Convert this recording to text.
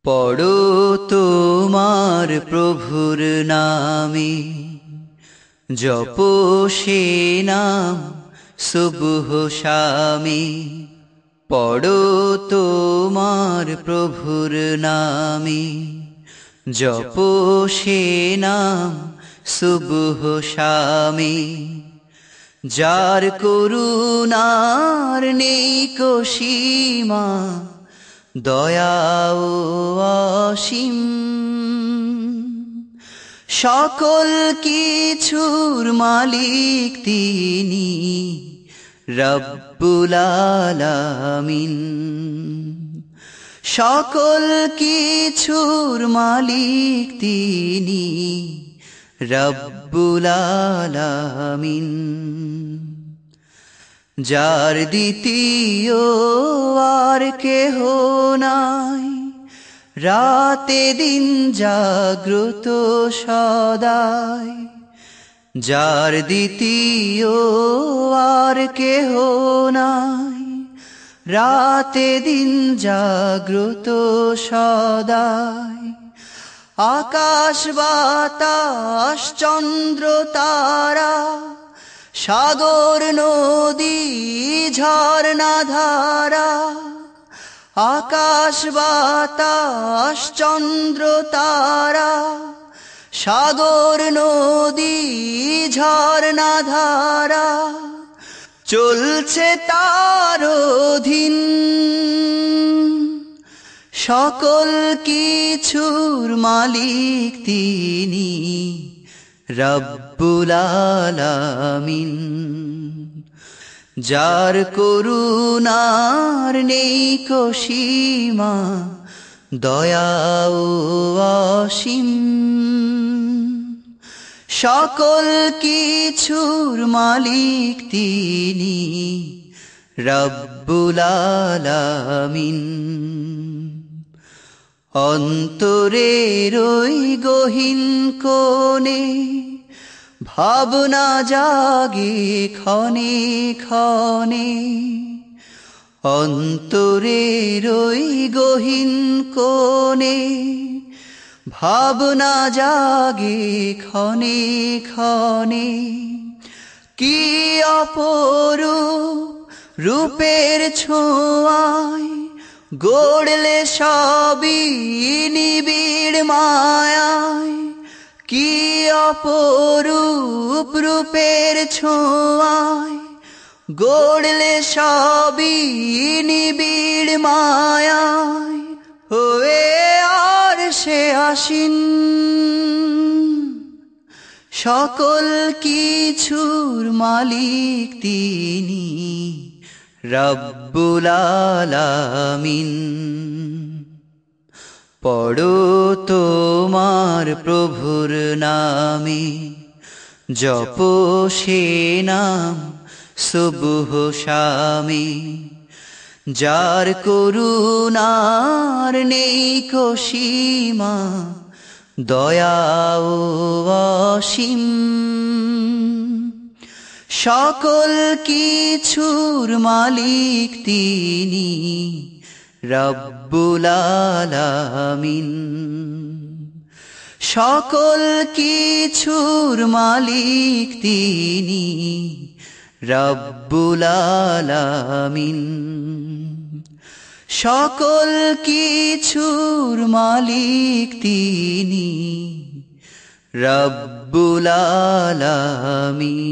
পড়ো তোমার প্রভুর নামে, জপো সে নাম সুবহ শামে। পড়ো তোমার প্রভুর নামে, জপো সে নাম সুবহ শামে। যার করুণার নেই কো সীমা, দয়া ও অসীম। সকল কিছুর মালিক তিনি, রব্বুল আলামিন। সকল কিছুর মালিক তিনি, রব্বুল আলামিন। যার দ্বিতীয় আর কেহ নাই, রাতে দিন জাগ্রত সদাই। যার দ্বিতীয় আর কেহ নাই, রাতে দিন জাগ্রত সদাই। আকাশ বাতাস চন্দ্র তারা, সাগর নদী ঝর্ণা ধারা। আকাশ বাতাস চন্দ্র তারা, সাগর নদী ঝর্ণা ধারা। চলছে তার অধীন, সকল কিছুর মালিক তিনি, রব্বুল আলামিন। যার করুণার নেই কো সীমা, দয়া ও অসীম। সকল কিছুর মালিক তিনি, রব্বুল আলামিন। অন্তরের ওই গহীন কোণে, ভাবনা জাগে ক্ষণে ক্ষণে। অন্তরের ওই গহীন কোণে, ভাবনা জাগে ক্ষণে ক্ষণে। কি অপরূপ রূপের ছোঁয়ায়, গড়লে সবই নিবিড় মায়ায়। কি অপরূপ রূপের ছোঁয়ায়, গড়লে সবই নিবিড় মায়ায়। হয়ে আর সে আসীন, সকল কিছুর মালিক তিনি, রব্বুল আলামিন। পড়ো তোমার প্রভুর নামে, জপো সে নাম সুবহ শামে। যার করুণার নেই কো সীমা, দয়া ও অসীম। সকল কিছুর মালিক তিনি, রব্বুল আলামিন। সকল কিছুর মালিক তিনি, রব্বুল আলামিন। সকল কিছুর মালিক তিনি, রব্বুল আলামিন।